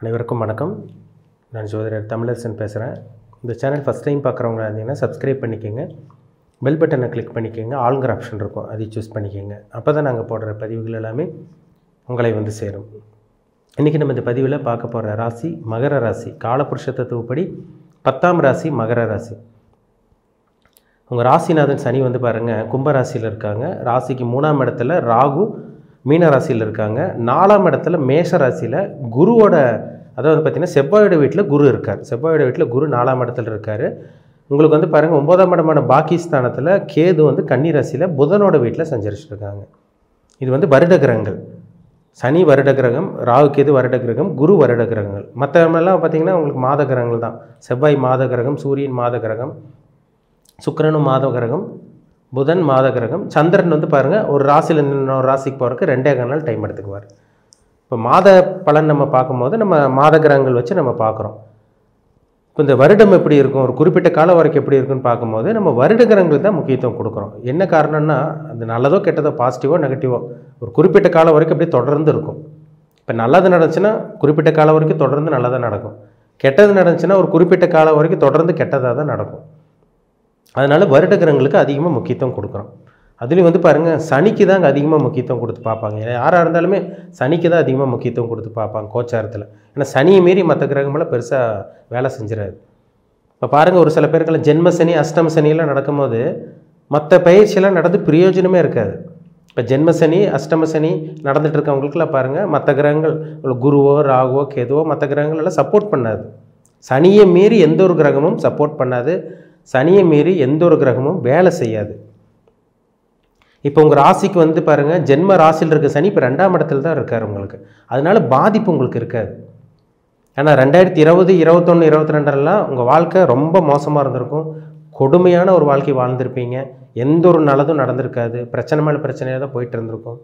அனைவருக்கும் வணக்கம். நான் ஜோதிடர் தமிழரசன் பேசுகிறேன். இந்த சேனல் ஃபஸ்ட் டைம் பார்க்குறவங்களா இருந்தீங்கன்னா சப்ஸ்கிரைப் பண்ணிக்கோங்க, பெல் பட்டனை கிளிக் பண்ணிக்கோங்க, ஆளுங்கிற ஆப்ஷன் இருக்கும் அதை சூஸ் பண்ணிக்கோங்க. அப்போ தான் நாங்கள் போடுற பதிவுகள் எல்லாமே உங்களை வந்து சேரும். இன்றைக்கி நம்ம இந்த பதிவில் பார்க்க போகிற ராசி மகர ராசி. காலபுருஷ தத்துவப்படி 10ஆம் ராசி மகர ராசி. உங்கள் ராசிநாதன் சனி வந்து பாருங்கள் கும்பராசியில் இருக்காங்க. ராசிக்கு 3ஆம் இடத்துல ராகு மீன ராசியில் இருக்காங்க. 4ஆம் இடத்துல மேஷ ராசியில் குருவோட, அதாவது பார்த்திங்கன்னா செவ்வாயோட வீட்டில் குரு இருக்கார். செவ்வாயோட வீட்டில் குரு 4ஆம் இடத்துல இருக்கார். உங்களுக்கு வந்து பாருங்கள் 9ஆம் இடமான பாகிஸ்தானத்தில் கேது வந்து கன்னி ராசியில் புதனோட வீட்டில் சஞ்சரிச்சிருக்காங்க. இது வந்து வருட கிரகங்கள். சனி வருட கிரகம், ராகு கேது வருட கிரகம், குரு வருட கிரகங்கள். மற்றவங்கெல்லாம் பார்த்திங்கன்னா உங்களுக்கு மாத கிரகங்கள் தான். செவ்வாய் மாத கிரகம், சூரியன் மாத கிரகம், சுக்கிரனும் மாத கிரகம், புதன் மாத கிரகம், சந்திரன் வந்து பாருங்கள் ஒரு ராசியில் இன்னொரு ராசிக்கு போகிறதுக்கு 2.5 நாள் டைம் எடுத்துக்குவார். இப்போ மாத பலன் நம்ம பார்க்கும்போது நம்ம மாத கிரகங்கள் வச்சு நம்ம பார்க்குறோம். இப்போ இந்த வருடம் எப்படி இருக்கும், ஒரு குறிப்பிட்ட காலம் வரைக்கும் எப்படி இருக்குன்னு பார்க்கும்போது நம்ம வருட கிரகங்களுக்கு தான் முக்கியத்துவம் கொடுக்குறோம். என்ன காரணம்னா அது நல்லதோ கெட்டதோ, பாசிட்டிவோ நெகட்டிவோ, ஒரு குறிப்பிட்ட காலம் வரைக்கும் அப்படியே தொடர்ந்து இருக்கும். இப்போ நல்லது நடந்துச்சுன்னா குறிப்பிட்ட காலம் வரைக்கும் தொடர்ந்து நல்லதாக நடக்கும். கெட்டது நடந்துச்சுன்னா ஒரு குறிப்பிட்ட காலம் வரைக்கும் தொடர்ந்து கெட்டதாக தான் நடக்கும். அதனால் வருட கிரகங்களுக்கு அதிகமாக முக்கியத்துவம் கொடுக்குறோம். அதுலேயும் வந்து பாருங்கள் சனிக்கு தான் அதிகமாக முக்கியத்துவம் கொடுத்து பார்ப்பாங்க. யாராக இருந்தாலுமே சனிக்கு தான் அதிகமாக முக்கியத்துவம் கொடுத்து பார்ப்பாங்க கோச்சாரத்தில். ஏன்னா சனியை மீறி மற்ற கிரகமெல்லாம் பெருசாக வேலை செஞ்சிடாது. இப்போ பாருங்கள் ஒரு சில பேருக்கெல்லாம் ஜென்ம சனி அஷ்டம சனியெல்லாம் நடக்கும்போது மற்ற பயிற்சியெல்லாம் நடந்து பிரயோஜனமே இருக்காது. இப்போ ஜென்ம சனி அஷ்டம சனி நடந்துகிட்டு இருக்கவங்களுக்குலாம் பாருங்கள் மற்ற கிரகங்கள் குருவோ ராகுவோ கேதுவோ மற்ற கிரகங்கள் எல்லாம் சப்போர்ட் பண்ணாது. சனியை மீறி எந்த ஒரு கிரகமும் சப்போர்ட் பண்ணாது. சனியை மீறி எந்த ஒரு கிரகமும் வேலை செய்யாது. இப்போ உங்கள் ராசிக்கு வந்து பாருங்கள் ஜென்ம ராசியில் இருக்க சனி இப்போ 2ஆம் இடத்துல தான் இருக்கார் உங்களுக்கு. அதனால பாதிப்பு உங்களுக்கு இருக்காது. ஏன்னா 2020, 21, 22 உங்கள் வாழ்க்கை ரொம்ப மோசமாக இருந்திருக்கும். கொடுமையான ஒரு வாழ்க்கை வாழ்ந்திருப்பீங்க. எந்த ஒரு நல்லதும் நடந்திருக்காது. பிரச்சனை மேலே பிரச்சனையாக தான் போயிட்டு இருந்திருக்கும்.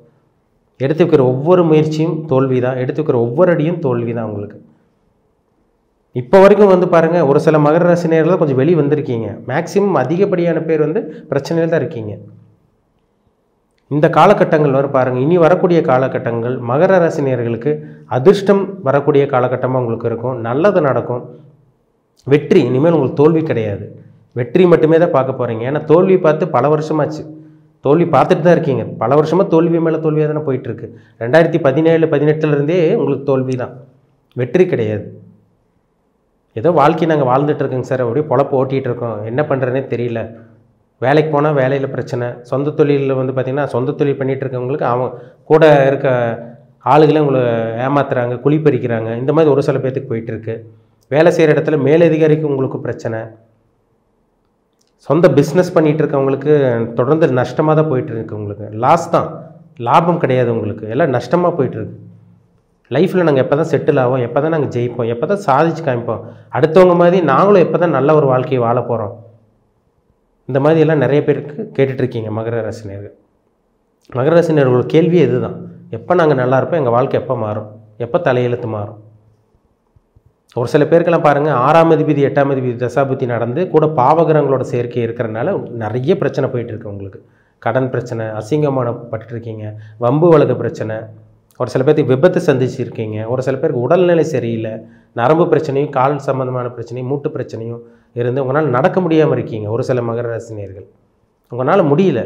எடுத்து வைக்கிற ஒவ்வொரு முயற்சியும் தோல்வி தான். எடுத்து வைக்கிற ஒவ்வொரு அடியும் தோல்வி தான் உங்களுக்கு. இப்போ வரைக்கும் வந்து பாருங்கள் ஒரு சில மகர ராசி நேயர்கள் கொஞ்சம் வெளியே வந்திருக்கீங்க. மேக்சிமம் அதிகப்படியான பேர் வந்து பிரச்சனையில் தான் இருக்கீங்க. இந்த காலகட்டங்கள் வர பாருங்கள், இனி வரக்கூடிய காலகட்டங்கள் மகர ராசி நேயர்களுக்கு அதிர்ஷ்டம் வரக்கூடிய காலகட்டமாக உங்களுக்கு இருக்கும். நல்லது நடக்கும். வெற்றி, இனிமேல் உங்களுக்கு தோல்வி கிடையாது. வெற்றி மட்டுமே தான் பார்க்க போகிறீங்க. ஏன்னா தோல்வி பார்த்து பல வருஷமாச்சு. தோல்வி பார்த்துட்டு தான் இருக்கீங்க. பல வருஷமாக தோல்வி மேலே தோல்வியாக தானே போயிட்டுருக்கு. 2017, 18 உங்களுக்கு தோல்வி தான், வெற்றி கிடையாது. ஏதோ வாழ்க்கை நாங்கள் வாழ்ந்துட்டுருக்கோங்க சார், அப்படியே பொழப்பு ஓட்டிகிட்டு இருக்கோம், என்ன பண்ணுறதுனே தெரியல. வேலைக்கு போனால் வேலையில் பிரச்சனை. சொந்த தொழிலில் வந்து பார்த்திங்கன்னா சொந்த தொழில் பண்ணிகிட்டு இருக்கவங்களுக்கு அவங்க கூட இருக்க ஆளுகளை உங்களை ஏமாத்துறாங்க, குழி பறிக்கிறாங்க. இந்த மாதிரி ஒரு சில பேர்த்துக்கு போயிட்டுருக்கு. வேலை செய்கிற இடத்துல மேலதிகாரிக்கு உங்களுக்கு பிரச்சனை. சொந்த பிஸ்னஸ் பண்ணிகிட்டு இருக்கவங்களுக்கு தொடர்ந்து நஷ்டமாக தான் போயிட்டுருக்கு. உங்களுக்கு லாஸ் தான், லாபம் கிடையாது. உங்களுக்கு எல்லாம் நஷ்டமாக போயிட்டுருக்கு. லைஃப்பில் நாங்கள் எப்போ தான் செட்டில் ஆகும், எப்போ தான் நாங்கள் ஜெயிப்போம், எப்போ தான் சாதிச்சு காமிப்போம், அடுத்தவங்க மாதிரி நாங்களும் எப்போ தான் நல்ல ஒரு வாழ்க்கையை வாழ போகிறோம். இந்த மாதிரி எல்லாம் நிறைய பேருக்கு கேட்டுட்ருக்கீங்க மகர ராசினியர்கள். மகர ராசினியர்களோட கேள்வி இதுதான், எப்போ நாங்கள் நல்லா இருப்போம், எங்கள் வாழ்க்கை எப்போ மாறும், எப்போ தலையெழுத்து மாறும். ஒரு சில பேருக்கெல்லாம் பாருங்கள் 6ஆம் அதிபதி 8ஆம் அதிபதி தசாபுத்தி நடந்து கூட பாவகிரகங்களோட சேர்க்கை இருக்கிறனால நிறைய பிரச்சனை போயிட்டுருக்கு. உங்களுக்கு கடன் பிரச்சனை, அசிங்கமான பட்டுருக்கீங்க, வம்பு வழக்கு பிரச்சனை, ஒரு சில பேருக்கு விபத்து சந்திச்சிருக்கீங்க, ஒரு சில பேருக்கு உடல்நிலை சரியில்லை, நரம்பு பிரச்சனையும் கால் சம்மந்தமான பிரச்சனையும் மூட்டு பிரச்சனையும் இருந்து உங்களால் நடக்க முடியாமல் இருக்கீங்க. ஒரு சில மகர ராசினியர்கள் உங்களால் முடியல,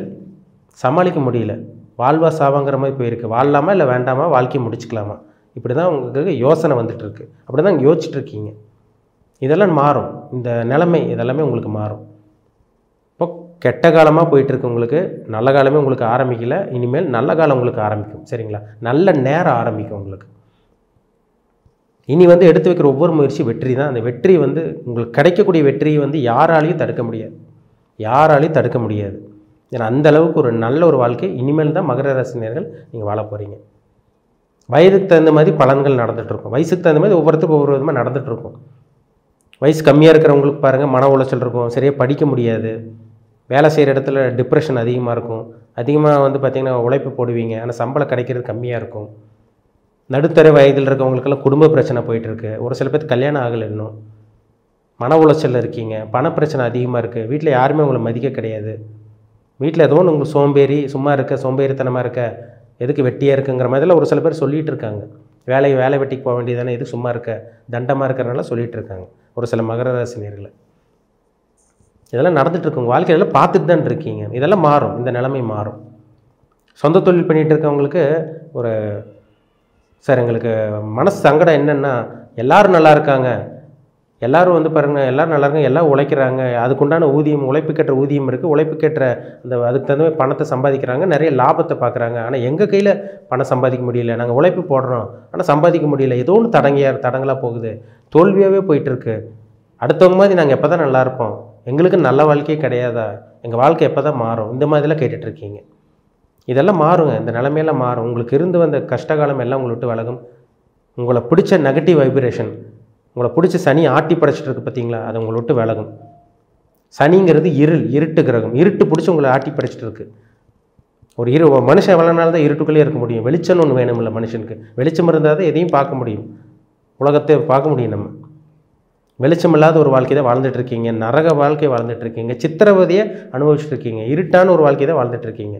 சமாளிக்க முடியல, வாழ்வா சாவாங்கிற மாதிரி போயிருக்கு. வாழலாமா இல்லை வேண்டாமா, வாழ்க்கையை முடிச்சுக்கலாமா, இப்படி தான் உங்களுக்கு யோசனை வந்துட்டுருக்கு. அப்படி தான் யோசிச்சுட்ருக்கீங்க. இதெல்லாம் மாறும். இந்த நிலைமை இதெல்லாமே உங்களுக்கு மாறும். இப்போ கெட்ட காலமாக போயிட்டுருக்கு உங்களுக்கு, நல்ல காலமே உங்களுக்கு ஆரம்பிக்கல. இனிமேல் நல்ல காலம் உங்களுக்கு ஆரம்பிக்கும். சரிங்களா, நல்ல நேரம் ஆரம்பிக்கும் உங்களுக்கு. இனி வந்து எடுத்து வைக்கிற ஒவ்வொரு முயற்சி வெற்றி தான். அந்த வெற்றி வந்து உங்களுக்கு கிடைக்கக்கூடிய வெற்றியை வந்து யாராலையும் தடுக்க முடியாது, யாராலையும் தடுக்க முடியாது. ஏன்னா அந்தளவுக்கு ஒரு நல்ல ஒரு வாழ்க்கை இனிமேல் தான் மகர ராசினியர்கள் நீங்கள் வாழ போகிறீங்க. வயதுக்கு தகுந்த மாதிரி பலன்கள் நடந்துகிட்ருக்கும். வயசுக்கு தகுந்த மாதிரி ஒவ்வொருத்தருக்கும் ஒவ்வொரு விதமாக நடந்துகிட்ருக்கும். வயசு கம்மியாக இருக்கிறவங்களுக்கு பாருங்கள் மன உளைச்சல் இருக்கும், சரியாக படிக்க முடியாது, வேலை செய்கிற இடத்துல டிப்ரெஷன் அதிகமாக இருக்கும், அதிகமாக வந்து பார்த்திங்கன்னா உழைப்பு போடுவீங்க, ஆனால் சம்பளம் கிடைக்கிறது கம்மியாக இருக்கும். நடுத்தர வயதில் இருக்கவங்களுக்கெல்லாம் குடும்ப பிரச்சனை போயிட்டுருக்கு. ஒரு சில பேருக்கு கல்யாணம் ஆகலை, இன்னும் மன உளைச்சலில் இருக்கீங்க, பணப்பிரச்சனை அதிகமாக இருக்குது, வீட்டில் யாருமே உங்களை மதிக்க கிடையாது, வீட்டில் ஏதோ ஒன்று உங்களுக்கு சோம்பேறி, சும்மா இருக்க, சோம்பேறித்தனமாக இருக்க, எதுக்கு வெட்டியாக இருக்குங்கிற மாதிரிலாம் ஒரு சில பேர் சொல்லிகிட்டு இருக்காங்க. வேலை வெட்டிக்கு போக வேண்டியதானே, இது சும்மா இருக்க தண்டமாக இருக்கிறனால சொல்லிகிட்டு இருக்காங்க ஒரு சில மகர ராசி நேயர்கள். இதெல்லாம் நடந்துகிட்ருக்கு உங்கள் வாழ்க்கையில் பார்த்துட்டு தான் இருக்கீங்க. இதெல்லாம் மாறும், இந்த நிலைமை மாறும். சொந்த தொழில் பண்ணிகிட்டு இருக்கவங்களுக்கு ஒரு சார் எங்களுக்கு மனசு சங்கடம் என்னென்னா, எல்லோரும் நல்லா இருக்காங்க, எல்லோரும் வந்து பாருங்கள் எல்லோரும் நல்லா இருக்காங்க, எல்லாம் உழைக்கிறாங்க, அதுக்குண்டான ஊதியம் உழைப்புக்கேற்ற ஊதியம் இருக்குது, உழைப்புக்கேற்ற அந்த அதுக்கு தகுந்த மாதிரி பணத்தை சம்பாதிக்கிறாங்க, நிறைய லாபத்தை பார்க்குறாங்க. ஆனால் எங்கள் கையில் பணம் சம்பாதிக்க முடியல, நாங்கள் உழைப்பு போடுறோம் ஆனால் சம்பாதிக்க முடியல, ஏதோ ஒன்று தடங்கலாக போகுது, தோல்வியாகவே போயிட்டுருக்கு. அடுத்தவங்க மாதிரி நாங்கள் எப்போ தான் நல்லா இருப்போம், எங்களுக்கு நல்ல வாழ்க்கையே கிடையாதா, எங்கள் வாழ்க்கை எப்போ தான் மாறும், இந்த மாதிரிலாம் கேட்டுட்ருக்கீங்க. இதெல்லாம் மாறுங்க, இந்த நிலைமையெல்லாம் மாறும். உங்களுக்கு இருந்து வந்த கஷ்டகாலம் எல்லாம் உங்களை விட்டு விலகும். உங்களை பிடிச்ச நெகட்டிவ் வைப்ரேஷன், உங்களை பிடிச்ச சனி ஆட்டி படைச்சிட்டு இருக்கு பார்த்தீங்களா, அது உங்களை விட்டு விலகும். சனிங்கிறது இருட்டு கிரகம், இருட்டு பிடிச்சி உங்களை ஆட்டி படைச்சிட்டு இருக்கு. ஒரு மனுஷன் எவ்வளோ நாள் தான் இருட்டுக்குள்ளே இருக்க முடியும்? வெளிச்சம்னு ஒன்று வேணுமில்ல மனுஷனுக்கு. வெளிச்சம் இருந்தால் தான் எதையும் பார்க்க முடியும், உலகத்தை பார்க்க முடியும். நம்ம வெளிச்சம் இல்லாத ஒரு வாழ்க்கை தான் வாழ்ந்துட்டுருக்கீங்க, நரக வாழ்க்கையை வாழ்ந்துட்டுருக்கீங்க, சித்திரவதையை அனுபவிச்சுட்ருக்கீங்க, இருட்டான ஒரு வாழ்க்கை தான் வாழ்ந்துட்டுருக்கீங்க.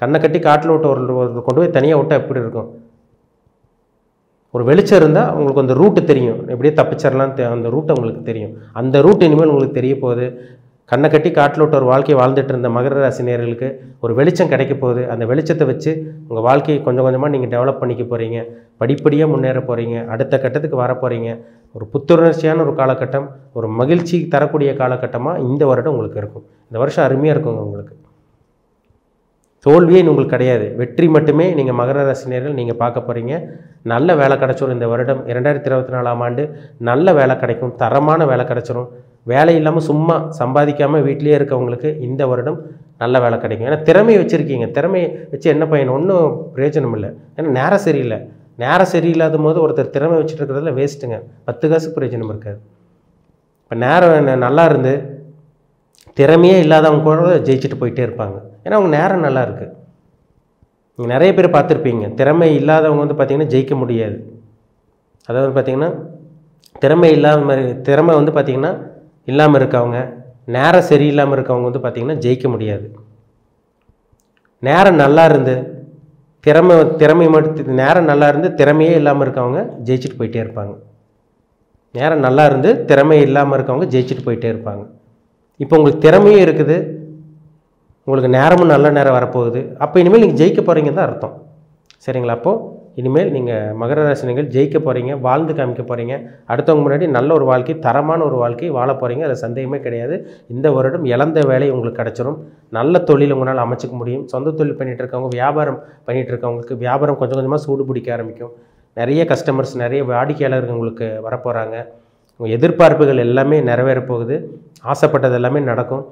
கண்ணை கட்டி காட்டில் விட்டு ஒரு கொண்டு போய் தனியாக விட்டால் எப்படி இருக்கும்? ஒரு வெளிச்சம் இருந்தால் உங்களுக்கு அந்த ரூட்டு தெரியும், எப்படியே தப்பிச்சிடலாம், அந்த ரூட்டு உங்களுக்கு தெரியும். அந்த ரூட் இனிமேல் உங்களுக்கு தெரிய போகுது. கண்ணை கட்டி காட்டில் விட்டு ஒரு வாழ்க்கையை வாழ்ந்துட்டு இருந்த மகர ராசி நேயர்களுக்கு ஒரு வெளிச்சம் கிடைக்க போகுது. அந்த வெளிச்சத்தை வச்சு உங்கள் வாழ்க்கையை கொஞ்சம் கொஞ்சமாக நீங்கள் டெவலப் பண்ணிக்க போகிறீங்க, படிப்படியாக முன்னேற போகிறீங்க, அடுத்த கட்டத்துக்கு வர போகிறீங்க. ஒரு புத்துணர்ச்சியான ஒரு காலகட்டம், ஒரு மகிழ்ச்சி தரக்கூடிய காலகட்டமாக இந்த வருடம் உங்களுக்கு இருக்கும். இந்த வருஷம் அருமையாக இருக்குங்க. உங்களுக்கு தோல்வியே உங்களுக்கு கிடையாது, வெற்றி மட்டுமே நீங்கள் மகர ராசி நேயர்கள் நீங்கள் பார்க்க போகிறீங்க. நல்ல வேலை கிடச்சிரும் இந்த வருடம். 2024ஆம் ஆண்டு நல்ல வேலை கிடைக்கும், தரமான வேலை கிடச்சிரும். வேலை இல்லாமல் சும்மா சம்பாதிக்காமல் வீட்டிலே இருக்கவங்களுக்கு இந்த வருடம் நல்ல வேலை கிடைக்கும். ஏன்னா திறமையை வச்சுருக்கீங்க, திறமையை வச்சு என்ன பயன்? ஒன்றும் பிரயோஜனம் இல்லை. ஏன்னா நேரம் சரியில்லை. நேரம் சரியில்லாத போது ஒருத்தர் திறமை வச்சுட்டு இருக்கிறதுல வேஸ்ட்டுங்க, 10 காசு பிரயோஜனம் இருக்காது. இப்போ நேரம் நல்லா இருந்து திறமையே இல்லாதவங்க கூட ஜெயிச்சுட்டு போயிட்டே இருப்பாங்க. ஏன்னா அவங்க நேரம் நல்லா இருக்குது. நீங்கள் நிறைய பேர் பார்த்துருப்பீங்க, திறமை இல்லாதவங்க வந்து பார்த்திங்கன்னா ஜெயிக்க முடியாது. அதாவது பார்த்திங்கன்னா திறமை வந்து பார்த்திங்கன்னா இல்லாமல் இருக்கவங்க, நேரம் சரியில்லாமல் இருக்கவங்க வந்து பார்த்திங்கன்னா ஜெயிக்க முடியாது. நேரம் நல்லா இருந்து திறமை மட்டும் நேரம் நல்லா இருந்து திறமையே இல்லாமல் இருக்கவங்க ஜெயிச்சுட்டு போயிட்டே இருப்பாங்க. நேரம் நல்லா இருந்து திறமை இல்லாமல் இருக்கவங்க ஜெயிச்சுட்டு போயிட்டே இருப்பாங்க. இப்போ உங்களுக்கு திறமையும் இருக்குது, உங்களுக்கு நேரமும் நல்ல நேரம் வரப்போகுது. அப்போ இனிமேல் நீங்கள் ஜெயிக்க போகிறீங்க தான் அர்த்தம். சரிங்களா? அப்போது இனிமேல் நீங்கள் மகர ராசினிகள் ஜெயிக்க போகிறீங்க, வாழ்ந்து காமிக்க போகிறீங்க. அடுத்தவங்க முன்னாடி நல்ல ஒரு வாழ்க்கை, தரமான ஒரு வாழ்க்கை வாழ போகிறீங்க. அதில் சந்தேகமே கிடையாது. இந்த வருடம் இழந்த வேலை உங்களுக்கு கிடச்சிரும். நல்ல தொழில் உங்களால் அமைச்சிக்க முடியும். சொந்த தொழில் பண்ணிகிட்டு இருக்கவங்க, வியாபாரம் பண்ணிகிட்டு இருக்கவங்களுக்கு வியாபாரம் கொஞ்சம் கொஞ்சமாக சூடு பிடிக்க ஆரம்பிக்கும். நிறைய கஸ்டமர்ஸ், நிறைய வாடிக்கையாளர்கள் உங்களுக்கு வரப்போகிறாங்க. உங்கள் எதிர்பார்ப்புகள் எல்லாமே நிறைவேற போகுது. ஆசைப்பட்டது எல்லாமே நடக்கும்.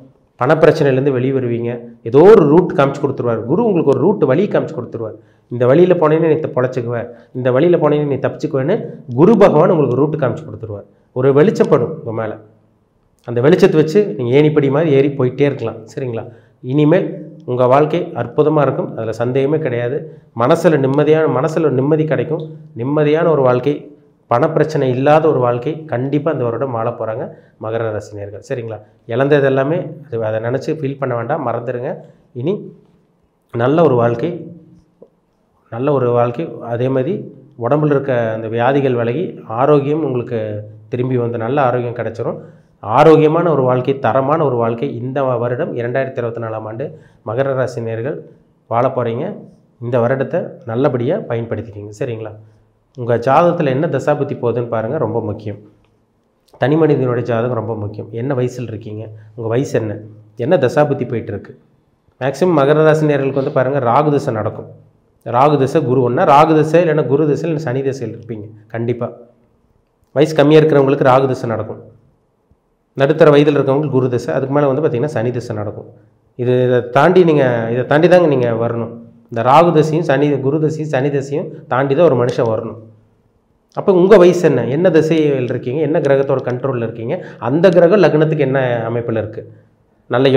பணப்பிரச்சனையிலேருந்து வெளியே வருவீங்க. ஏதோ ஒரு ரூட் காமிச்சு கொடுத்துருவார் குரு. உங்களுக்கு ஒரு ரூட் வழி காமிச்சு கொடுத்துருவார். இந்த வழியில் போனேன்னு நீ பொழைச்சிக்குவேன், இந்த வழியில் போனேன்னு நீ தப்பிச்சுக்குவேன்னு குரு பகவான் உங்களுக்கு ரூட்டு காமிச்சு கொடுத்துருவார். ஒரு வெளிச்சப்படும் உங்கள் மேலே. அந்த வெளிச்சத்தை வச்சு நீங்கள் ஏணிப்படி மாதிரி ஏறி போயிட்டே இருக்கலாம். சரிங்களா? இனிமேல் உங்கள் வாழ்க்கை அற்புதமாக இருக்கும், அதில் சந்தேகமே கிடையாது. மனசில் நிம்மதி கிடைக்கும். நிம்மதியான ஒரு வாழ்க்கை, பணப்பிரச்சனை இல்லாத ஒரு வாழ்க்கை கண்டிப்பாக இந்த வருடம் வாழ போகிறாங்க மகர ராசினியர்கள். சரிங்களா? இழந்தது எல்லாமே அதை நினச்சி ஃபீல் பண்ண வேண்டாம், மறந்துடுங்க. இனி நல்ல ஒரு வாழ்க்கை அதே மாதிரி உடம்புல இருக்க அந்த வியாதிகள் விலகி ஆரோக்கியம் உங்களுக்கு திரும்பி வந்து நல்ல ஆரோக்கியம் கிடச்சிரும். ஆரோக்கியமான ஒரு வாழ்க்கை, தரமான ஒரு வாழ்க்கை இந்த வருடம் 2024ஆம் ஆண்டு மகர ராசினியர்கள் வாழ போகிறீங்க. இந்த வருடத்தை நல்லபடியாக பயன்படுத்திக்கிங்க. சரிங்களா? உங்கள் ஜாதகத்தில் என்ன தசாபுத்தி போகுதுன்னு பாருங்கள், ரொம்ப முக்கியம். தனி மனிதனுடைய ஜாதகம் ரொம்ப முக்கியம். என்ன வயசில் இருக்கீங்க, உங்கள் வயசு என்ன தசாபுத்தி போயிட்டுருக்கு. மேக்ஸிமம் மகர ராசினியர்களுக்கு வந்து பாருங்கள் ராகு தசை நடக்கும். ராகு தசை குரு ஒன்றா, ராகு தசை இல்லைன்னா குரு தசை இல்லை சனி தசையில் இருப்பீங்க. கண்டிப்பாக வயசு கம்மியாக இருக்கிறவங்களுக்கு ராகு தசை நடக்கும். நடுத்தர வயதில் இருக்கிறவங்களுக்கு குரு தசை, அதுக்கு மேலே வந்து பார்த்திங்கன்னா சனி தசை நடக்கும். இதை தாண்டி தாங்க நீங்கள் வரணும். இந்த ராகு தசையும் குரு தசையும் சனி தசையும் தாண்டி தான் ஒரு மனுஷன் வரணும். அப்போ உங்கள் வயசு என்ன திசையில் இருக்கீங்க, என்ன கிரகத்தோட கண்ட்ரோலில் இருக்கீங்க, அந்த கிரகம் லக்னத்துக்கு என்ன அமைப்பில் இருக்குது, நல்ல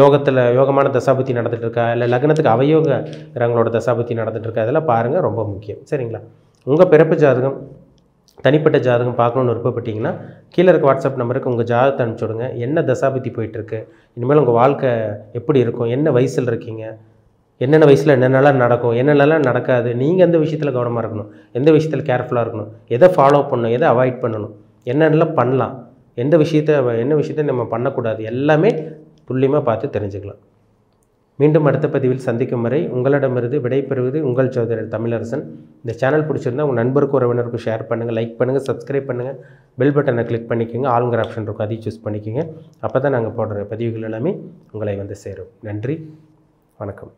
யோகமான தசாபுத்தி நடந்துகிட்டு இருக்கா, இல்லை லக்னத்துக்கு அவயோக கிரகங்களோட தசாபுத்தி நடந்துகிட்டு இருக்கா, அதெல்லாம் பாருங்கள், ரொம்ப முக்கியம். சரிங்களா? உங்கள் பிறப்பு ஜாதகம், தனிப்பட்ட ஜாதகம் பார்க்கணுன்னு விருப்பப்பட்டீங்கன்னா கீழே இருக்க வாட்ஸ்அப் நம்பருக்கு உங்கள் ஜாதகத்தை அனுப்பிச்சுடுங்க. என்ன தசாபுத்தி போயிட்டுருக்கு, இனிமேல் உங்கள் வாழ்க்கை எப்படி இருக்கும், என்ன வயசில் இருக்கீங்க, என்னென்ன வயசில் என்னென்னலாம் நடக்கும், என்னென்னலாம் நடக்காது, நீங்கள் எந்த விஷயத்தில் கவனமாக இருக்கணும், எந்த விஷயத்தில் கேர்ஃபுல்லாக இருக்கணும், எதை ஃபாலோ பண்ணணும், எதை அவாய்ட் பண்ணணும், என்னென்னலாம் பண்ணலாம், என்ன விஷயத்தை நம்ம பண்ணக்கூடாது, எல்லாமே துல்லியமாக பார்த்து தெரிஞ்சுக்கலாம். மீண்டும் அடுத்த பதிவில் சந்திக்கும் வரை உங்களிடமிருந்து விடைபெறுவது உங்கள் ஜோதிடர் தமிழரசன். இந்த சேனல் பிடிச்சிருந்தால் உங்கள் நண்பருக்கு உறவினருக்கு ஷேர் பண்ணுங்கள், லைக் பண்ணுங்கள், சப்ஸ்கிரைப் பண்ணுங்கள், பெல் பட்டனை கிளிக் பண்ணிக்கோங்க, ஆளுங்கிற ஆப்ஷன் இருக்கும் அதையும் சூஸ் பண்ணிக்கோங்க. அப்போ தான் நாங்கள் போடுற பதிவுகள் எல்லாமே உங்களை வந்து சேரும். நன்றி, வணக்கம்.